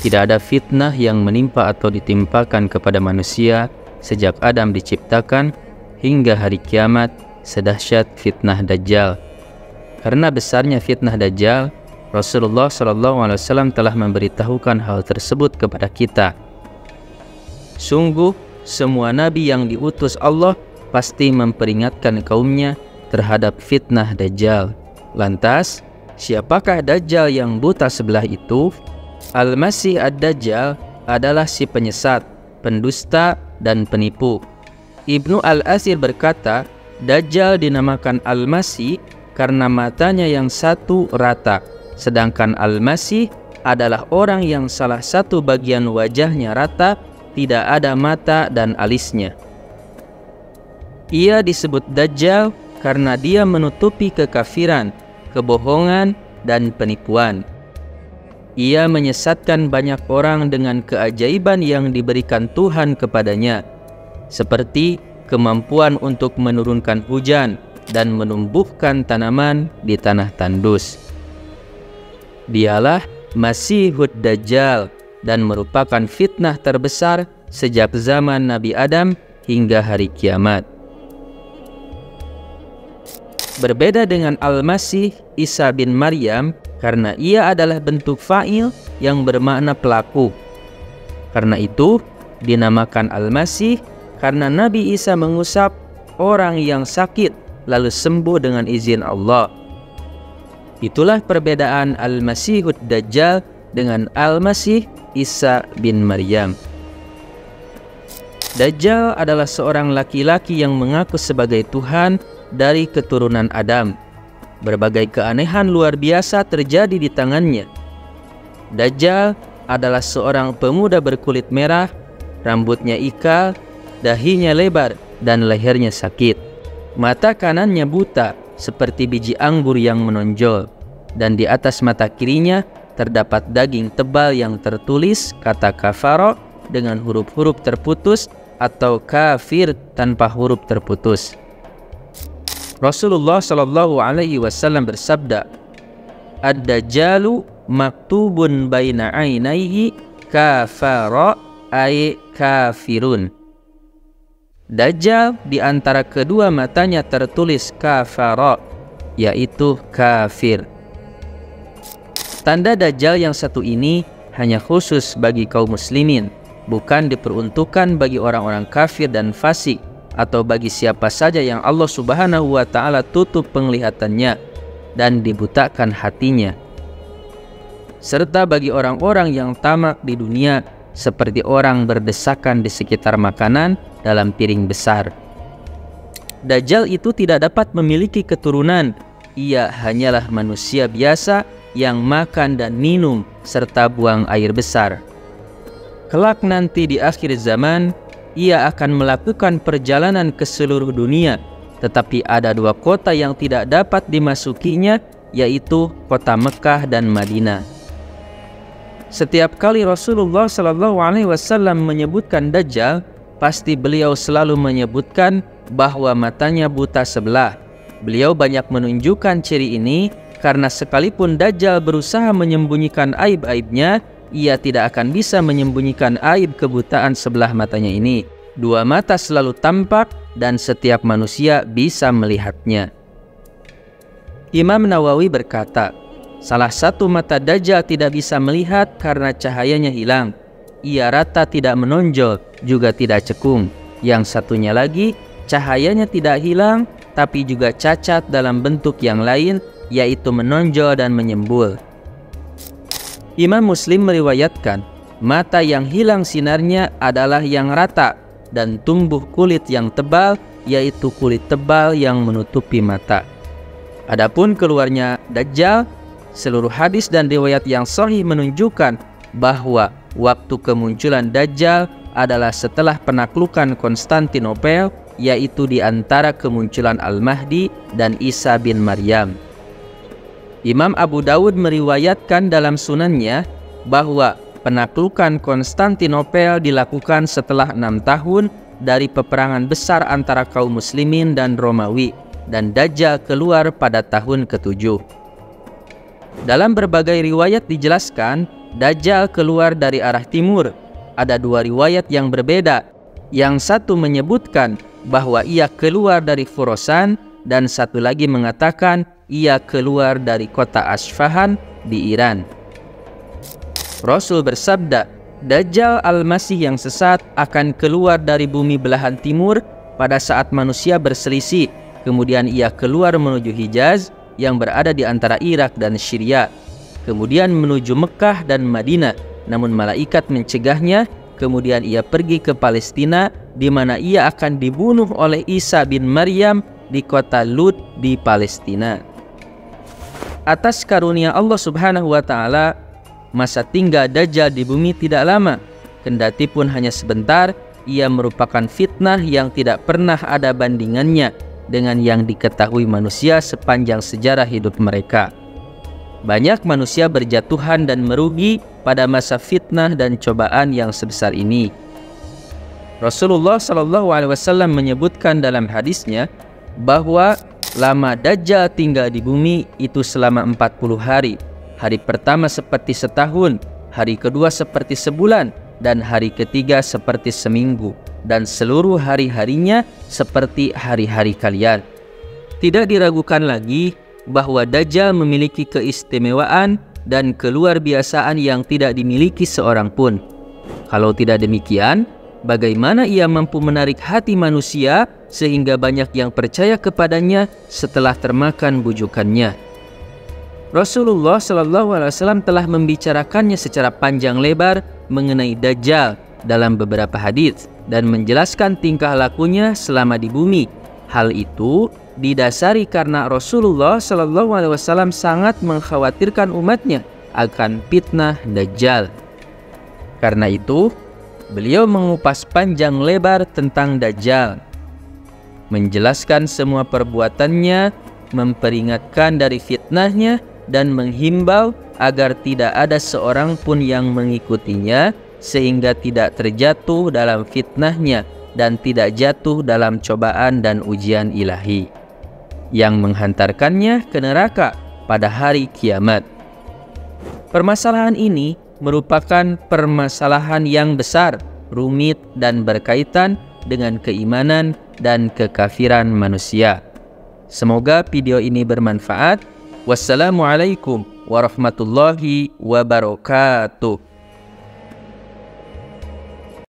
Tidak ada fitnah yang menimpa atau ditimpakan kepada manusia sejak Adam diciptakan hingga hari kiamat sedahsyat fitnah Dajjal. Karena besarnya fitnah Dajjal, Rasulullah SAW telah memberitahukan hal tersebut kepada kita. Sungguh, semua nabi yang diutus Allah pasti memperingatkan kaumnya terhadap fitnah Dajjal. Lantas, siapakah Dajjal yang buta sebelah itu? Al-Masih Ad-Dajjal adalah si penyesat, pendusta, dan penipu. Ibnu Al-Asir berkata, Dajjal dinamakan Al-Masih karena matanya yang satu rata, sedangkan Al-Masih adalah orang yang salah satu bagian wajahnya rata, tidak ada mata dan alisnya. Ia disebut Dajjal karena dia menutupi kekafiran, kebohongan, dan penipuan. Ia menyesatkan banyak orang dengan keajaiban yang diberikan Tuhan kepadanya, seperti kemampuan untuk menurunkan hujan dan menumbuhkan tanaman di tanah tandus. Dialah Masihud Dajjal dan merupakan fitnah terbesar sejak zaman Nabi Adam hingga hari kiamat. Berbeda dengan Al-Masih Isa bin Maryam karena ia adalah bentuk fa'il yang bermakna pelaku. Karena itu dinamakan Al-Masih karena Nabi Isa mengusap orang yang sakit lalu sembuh dengan izin Allah. Itulah perbedaan Al-Masihud Dajjal dengan Al-Masih Isa bin Maryam. Dajjal adalah seorang laki-laki yang mengaku sebagai Tuhan dari keturunan Adam. Berbagai keanehan luar biasa terjadi di tangannya. Dajjal adalah seorang pemuda berkulit merah, rambutnya ikal, dahinya lebar, dan lehernya sakit. Mata kanannya buta seperti biji anggur yang menonjol, dan di atas mata kirinya terdapat daging tebal yang tertulis kata kafaro dengan huruf-huruf terputus atau kafir tanpa huruf terputus. Rasulullah SAW bersabda, Ad-Dajjalu maktubun baina ainaihi kafara ay kafirun. Dajjal di antara kedua matanya tertulis kafara, yaitu kafir. Tanda Dajjal yang satu ini hanya khusus bagi kaum muslimin, bukan diperuntukkan bagi orang-orang kafir dan fasik, atau bagi siapa saja yang Allah Subhanahu wa Ta'ala tutup penglihatannya dan dibutakan hatinya, serta bagi orang-orang yang tamak di dunia, seperti orang berdesakan di sekitar makanan dalam piring besar. Dajjal itu tidak dapat memiliki keturunan. Ia hanyalah manusia biasa yang makan dan minum serta buang air besar. Kelak nanti di akhir zaman, ia akan melakukan perjalanan ke seluruh dunia, tetapi ada dua kota yang tidak dapat dimasukinya, yaitu kota Mekah dan Madinah. Setiap kali Rasulullah SAW menyebutkan Dajjal, pasti beliau selalu menyebutkan bahwa matanya buta sebelah. Beliau banyak menunjukkan ciri ini karena sekalipun Dajjal berusaha menyembunyikan aib-aibnya, ia tidak akan bisa menyembunyikan aib kebutaan sebelah matanya ini. Dua mata selalu tampak dan setiap manusia bisa melihatnya. Imam Nawawi berkata, salah satu mata Dajjal tidak bisa melihat karena cahayanya hilang. Ia rata tidak menonjol, juga tidak cekung. Yang satunya lagi, cahayanya tidak hilang, tapi juga cacat dalam bentuk yang lain, yaitu menonjol dan menyembul. Imam Muslim meriwayatkan, mata yang hilang sinarnya adalah yang rata dan tumbuh kulit yang tebal, yaitu kulit tebal yang menutupi mata. Adapun keluarnya Dajjal, seluruh hadis dan riwayat yang sahih menunjukkan bahwa waktu kemunculan Dajjal adalah setelah penaklukan Konstantinopel, yaitu di antara kemunculan Al-Mahdi dan Isa bin Maryam. Imam Abu Dawud meriwayatkan dalam sunannya bahwa penaklukan Konstantinopel dilakukan setelah 6 tahun dari peperangan besar antara kaum muslimin dan Romawi, dan Dajjal keluar pada tahun ke-7. Dalam berbagai riwayat dijelaskan Dajjal keluar dari arah timur. Ada dua riwayat yang berbeda. Yang satu menyebutkan bahwa ia keluar dari Khurasan, dan satu lagi mengatakan ia keluar dari kota Asfahan di Iran. Rasul bersabda, Dajjal al-Masih yang sesat akan keluar dari bumi belahan timur pada saat manusia berselisih. Kemudian ia keluar menuju Hijaz yang berada di antara Irak dan Syria. Kemudian menuju Mekah dan Madinah, namun malaikat mencegahnya. Kemudian ia pergi ke Palestina, di mana ia akan dibunuh oleh Isa bin Maryam di kota Lut di Palestina. Atas karunia Allah Subhanahu wa Ta'ala, masa tinggal Dajjal di bumi tidak lama. Kendati pun hanya sebentar, ia merupakan fitnah yang tidak pernah ada bandingannya dengan yang diketahui manusia sepanjang sejarah hidup mereka. Banyak manusia berjatuhan dan merugi pada masa fitnah dan cobaan yang sebesar ini. Rasulullah SAW menyebutkan dalam hadisnya bahwa lama Dajjal tinggal di bumi itu selama 40 hari. Hari pertama seperti setahun, hari kedua seperti sebulan, dan hari ketiga seperti seminggu, dan seluruh hari-harinya seperti hari-hari kalian. Tidak diragukan lagi bahwa Dajjal memiliki keistimewaan dan keluar biasaan yang tidak dimiliki seorang pun. Kalau tidak demikian, bagaimana ia mampu menarik hati manusia sehingga banyak yang percaya kepadanya setelah termakan bujukannya? Rasulullah SAW telah membicarakannya secara panjang lebar mengenai Dajjal dalam beberapa hadis dan menjelaskan tingkah lakunya selama di bumi. Hal itu didasari karena Rasulullah SAW sangat mengkhawatirkan umatnya akan fitnah Dajjal. Karena itu, beliau mengupas panjang lebar tentang Dajjal, menjelaskan semua perbuatannya, memperingatkan dari fitnahnya, dan menghimbau agar tidak ada seorang pun yang mengikutinya sehingga tidak terjatuh dalam fitnahnya dan tidak jatuh dalam cobaan dan ujian ilahi yang menghantarkannya ke neraka pada hari kiamat. Permasalahan ini merupakan permasalahan yang besar, rumit, dan berkaitan dengan keimanan dan kekafiran manusia. Semoga video ini bermanfaat. Wassalamualaikum warahmatullahi wabarakatuh.